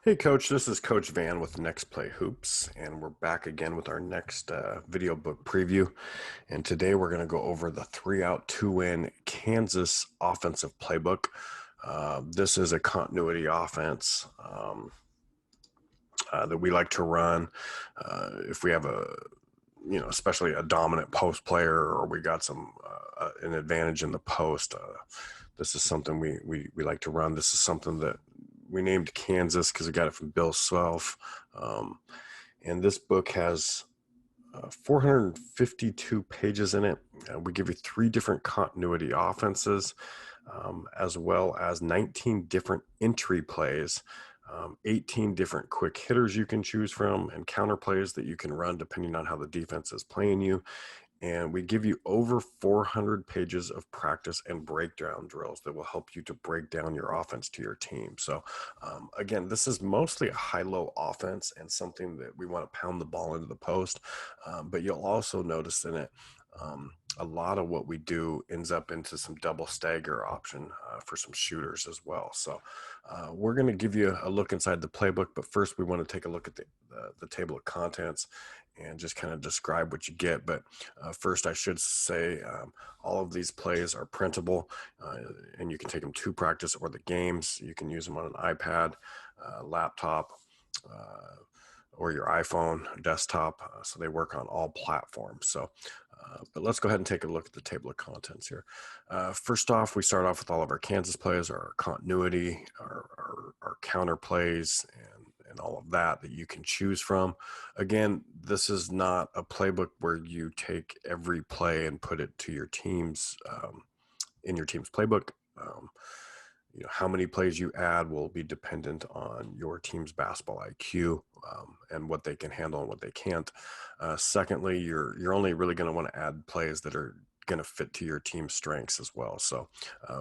Hey Coach, this is Coach Van with Next Play Hoops, and we're back again with our next video book preview. And today we're going to go over the 3-out, 2-in Kansas offensive playbook. This is a continuity offense that we like to run. If we have especially a dominant post player, or we got an advantage in the post, this is something we like to run. This is something that we named Kansas because we got it from Bill Self. And this book has 452 pages in it. We give you 3 different continuity offenses, as well as 19 different entry plays, 18 different quick hitters you can choose from, and counter plays that you can run depending on how the defense is playing you. And we give you over 400 pages of practice and breakdown drills that will help you to break down your offense to your team. So again, this is mostly a high-low offense and something that we want to pound the ball into the post. But you'll also notice in it, a lot of what we do ends up into some double stagger option for some shooters as well. So we're going to give you a look inside the playbook, but first we want to take a look at the table of contents and just kind of describe what you get. But first I should say all of these plays are printable, and you can take them to practice or the games. You can use them on an iPad, laptop, or your iPhone desktop, so they work on all platforms. So but let's go ahead and take a look at the table of contents here. First off, we start off with all of our Kansas plays, our continuity, our counter plays, and all of that you can choose from. Again, this is not a playbook where you take every play and put it to your team's in your team's playbook. How many plays you add will be dependent on your team's basketball IQ, and what they can handle and what they can't. Secondly, you're only really going to want to add plays that are going to fit to your team's strengths as well, so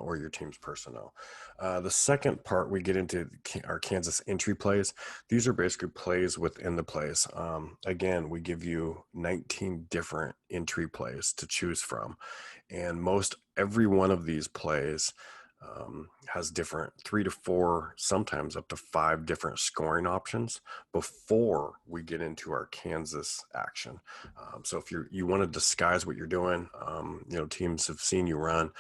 or your team's personnel. The second part, we get into our Kansas entry plays. These are basically plays within the plays. Again, we give you 19 different entry plays to choose from, and most every one of these plays has different 3 to 4, sometimes up to 5 different scoring options before we get into our Kansas action. So if you want to disguise what you're doing, teams have seen you run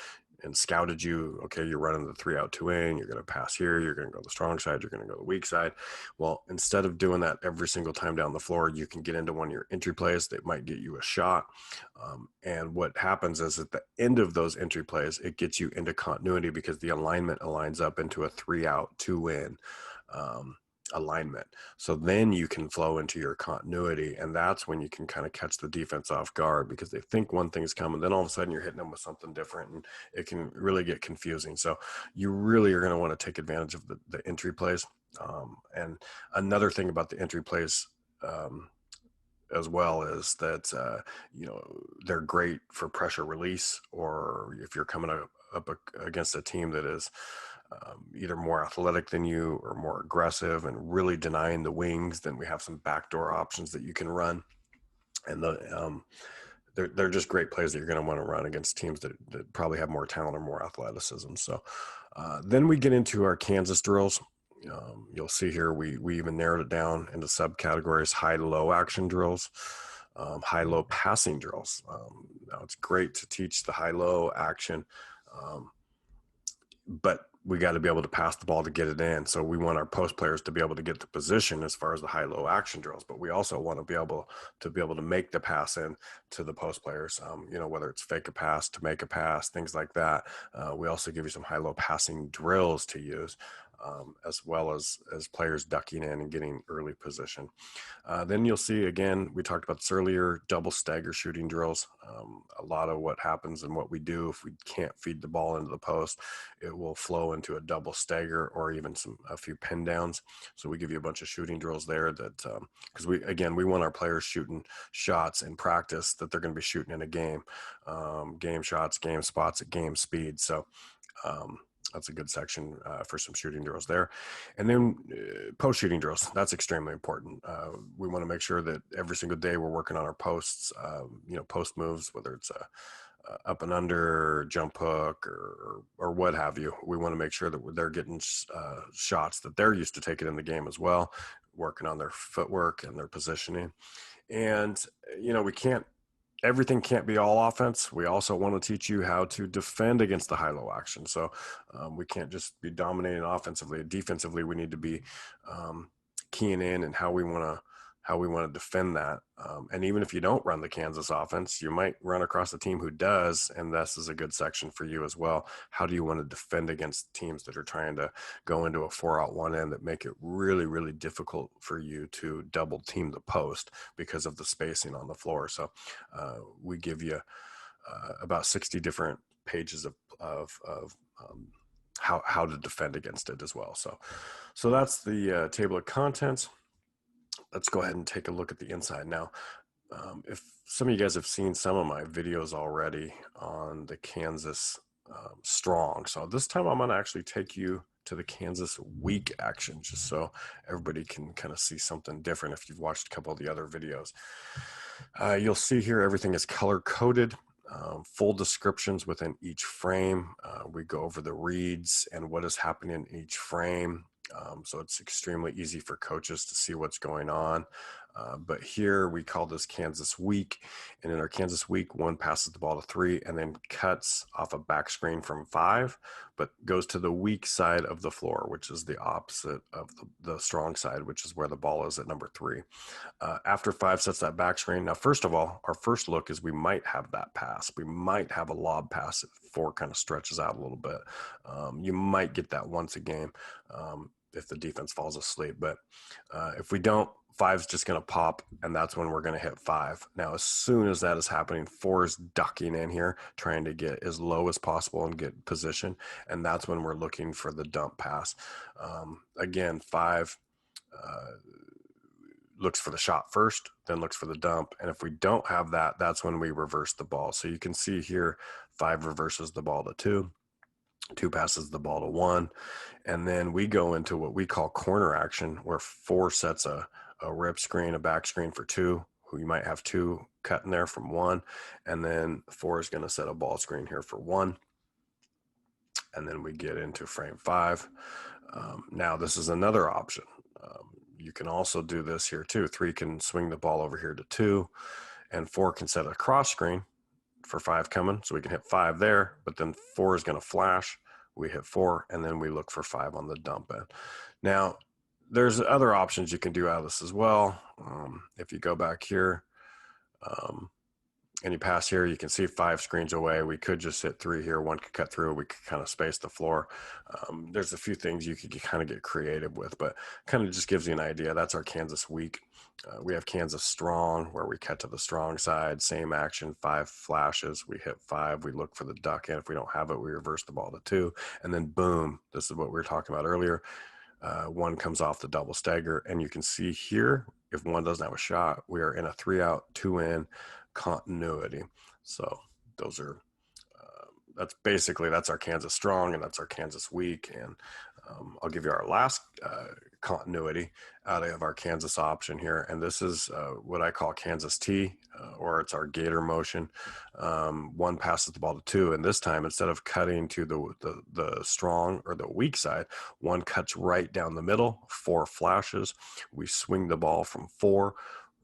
and scouted you. Okay, you're running the 3-out, 2-in, you're going to pass here, you're going to go the strong side, you're going to go the weak side. Well, instead of doing that every single time down the floor, you can get into one of your entry plays that might get you a shot. And what happens is at the end of those entry plays, it gets you into continuity because the alignment aligns up into a 3-out, 2-in alignment. So then you can flow into your continuity, and that's when you can kind of catch the defense off guard because they think one thing's coming, then all of a sudden you're hitting them with something different, and it can really get confusing. So you really are going to want to take advantage of the entry plays. And another thing about the entry plays as well is that they're great for pressure release, or if you're coming up against a team that is either more athletic than you or more aggressive and really denying the wings, then we have some backdoor options that you can run. And they're just great plays that you're going to want to run against teams that probably have more talent or more athleticism. So then we get into our Kansas drills. You'll see here we even narrowed it down into subcategories: high-low action drills, high-low passing drills. Now it's great to teach the high-low action, but we got to be able to pass the ball to get it in. So we want our post players to be able to get the position as far as the high-low action drills, but we also want to be able to make the pass in to the post players. Whether it's fake a pass to make a pass, things like that. We also give you some high-low passing drills to use, as well as players ducking in and getting early position. Then you'll see, again, we talked about this earlier, double stagger shooting drills. A lot of what happens and what we do, if we can't feed the ball into the post, it will flow into a double stagger or even a few pin downs. So we give you a bunch of shooting drills there that, because we want our players shooting shots in practice that they're going to be shooting in a game, game shots, game spots at game speed. So that's a good section for some shooting drills there. And then post shooting drills, that's extremely important. We want to make sure that every single day we're working on our posts, post moves, whether it's up and under, jump hook, or what have you. We want to make sure that they're getting shots that they're used to taking in the game as well, working on their footwork and their positioning. And, we can't, everything can't be all offense. We also want to teach you how to defend against the high-low action. So we can't just be dominating offensively. Defensively, we need to be keying in and how we want to defend that. And even if you don't run the Kansas offense, you might run across a team who does, and this is a good section for you as well. How do you want to defend against teams that are trying to go into a 4-out 1 end that make it really, really difficult for you to double team the post because of the spacing on the floor? So we give you about 60 different pages of how to defend against it as well. So that's the table of contents. Let's go ahead and take a look at the inside now. If some of you guys have seen some of my videos already on the Kansas strong, so this time I'm going to actually take you to the Kansas weak action, just so everybody can kind of see something different. If you've watched a couple of the other videos, you'll see here everything is color coded. Full descriptions within each frame. We go over the reads and what is happening in each frame. So it's extremely easy for coaches to see what's going on. But here we call this Kansas weak. And in our Kansas weak, 1 passes the ball to 3 and then cuts off a back screen from 5, but goes to the weak side of the floor, which is the opposite of the strong side, which is where the ball is at number 3. After 5 sets that back screen. Now, first of all, our first look is we might have that pass. We might have a lob pass if 4 kind of stretches out a little bit. You might get that once a game if the defense falls asleep. But if we don't, 5's just going to pop, and that's when we're going to hit 5. Now, as soon as that is happening, 4 is ducking in here, trying to get as low as possible and get position, and that's when we're looking for the dump pass. Again, 5 looks for the shot first, then looks for the dump. And if we don't have that, that's when we reverse the ball. So you can see here, 5 reverses the ball to 2, 2 passes the ball to 1. And then we go into what we call corner action, where 4 sets a rip screen, a back screen for 2, who you might have 2 cut in there from 1. And then 4 is going to set a ball screen here for 1. And then we get into frame 5. Now this is another option. You can also do this here too. 3 can swing the ball over here to 2, and 4 can set a cross screen for 5 coming. So we can hit 5 there, but then 4 is going to flash. We hit 4, and then we look for 5 on the dump end. Now, there's other options you can do out of this as well. If you go back here and you pass here, you can see 5 screens away. We could just hit 3 here. 1 could cut through. We could kind of space the floor. There's a few things you could kind of get creative with, but kind of just gives you an idea. That's our Kansas weak. We have Kansas strong, where we cut to the strong side. Same action, 5 flashes. We hit 5. We look for the duck in. If we don't have it, we reverse the ball to 2. And then boom, this is what we were talking about earlier. 1 comes off the double stagger. And you can see here, if 1 doesn't have a shot, we are in a 3-out, 2-in continuity. So those are that's our Kansas strong, and that's our Kansas weak. And I'll give you our last continuity out of our Kansas option here, and this is what I call Kansas T, or it's our gator motion. 1 passes the ball to 2, and this time, instead of cutting to the strong or the weak side, 1 cuts right down the middle. 4 flashes. We swing the ball from 4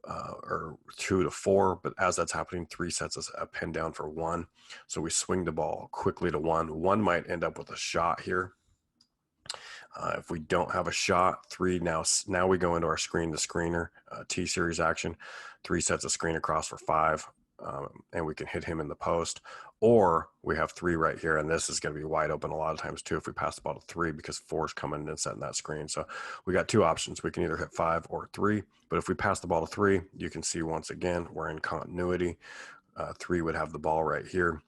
or 2 to 4, but as that's happening, 3 sets a pin down for 1. So we swing the ball quickly to 1. 1 might end up with a shot here. If we don't have a shot, 3, now we go into our screen to screener, T-series action. 3 sets a screen across for 5, and we can hit him in the post. Or we have 3 right here, and this is going to be wide open a lot of times too if we pass the ball to 3, because 4 is coming in and setting that screen. So we got 2 options. We can either hit 5 or 3, but if we pass the ball to 3, you can see once again we're in continuity. 3 would have the ball right here.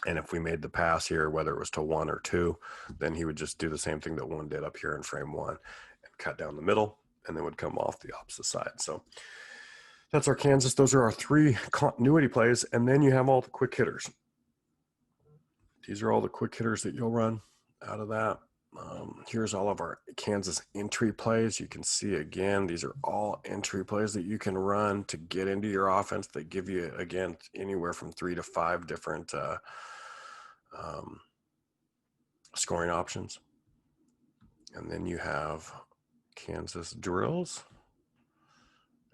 And if we made the pass here, whether it was to 1 or 2, then he would just do the same thing that 1 did up here in frame 1 and cut down the middle, and then would come off the opposite side. So that's our Kansas. Those are our 3 continuity plays. And then you have all the quick hitters. These are all the quick hitters that you'll run out of that. Here's all of our Kansas entry plays. You can see again, these are all entry plays that you can run to get into your offense. They give you, again, anywhere from 3 to 5 different scoring options. And then you have Kansas drills.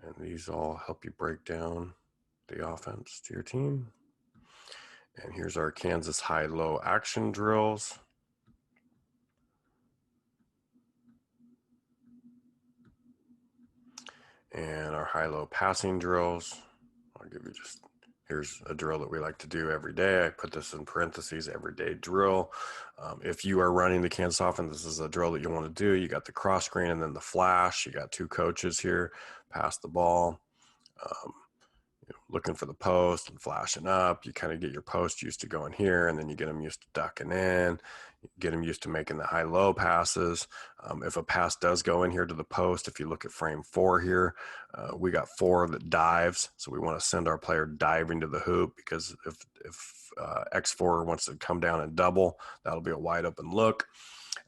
And these all help you break down the offense to your team. And here's our Kansas high-low action drills. And our high-low passing drills. I'll give you just, here's a drill that we like to do every day. I put this in parentheses, everyday drill. If you are running the Kansas offense, this is a drill that you want to do. You got the cross screen and then the flash. You got 2 coaches here, pass the ball. Looking for the post and flashing up. You kind of get your post used to going here, and then you get them used to ducking in. You get them used to making the high-low passes. If a pass does go in here to the post, if you look at frame 4 here, we got 4 that dives. So we want to send our player diving to the hoop, because if X4 wants to come down and double, that'll be a wide open look.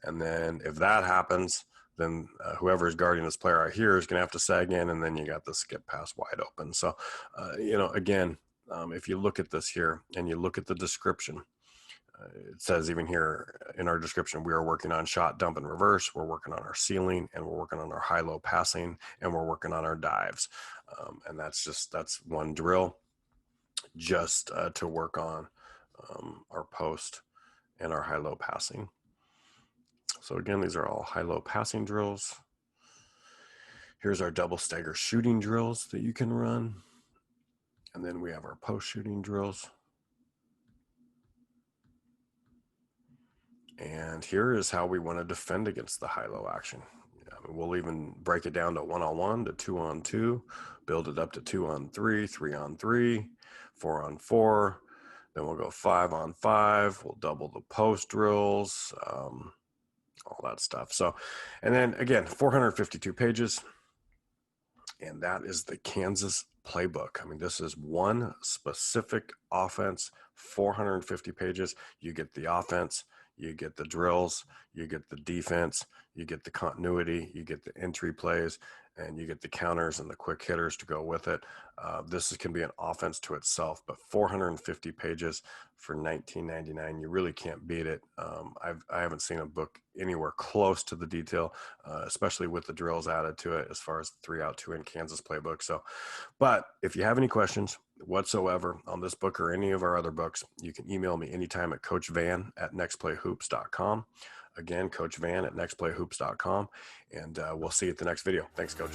And then if that happens, then whoever is guarding this player right here is going to have to sag in, and then you got the skip pass wide open. So, again, if you look at this here and you look at the description, it says even here in our description, we are working on shot, dump, and reverse. We're working on our ceiling, and we're working on our high-low passing, and we're working on our dives. And that's one drill just to work on our post and our high-low passing. So again, these are all high-low passing drills. Here's our double stagger shooting drills that you can run. And then we have our post shooting drills. And here is how we want to defend against the high-low action. We'll even break it down to 1-on-1, to 2-on-2, build it up to 2-on-3, 3-on-3, 4-on-4. Then we'll go 5-on-5. We'll double the post drills. All that stuff. So, and then again, 452 pages, and that is the Kansas playbook. I mean, this is one specific offense, 450 pages. You get the offense, you get the drills, you get the defense, you get the continuity, you get the entry plays, and you get the counters and the quick hitters to go with it. This can be an offense to itself, but 450 pages for $19.99, you really can't beat it. I haven't seen a book anywhere close to the detail, especially with the drills added to it, as far as the 3-out, 2-in Kansas playbook. So, but if you have any questions whatsoever on this book or any of our other books, you can email me anytime at coachvan@nextplayhoops.com. Again, Coach Van at nextplayhoops.com, and we'll see you at the next video. Thanks, Coach.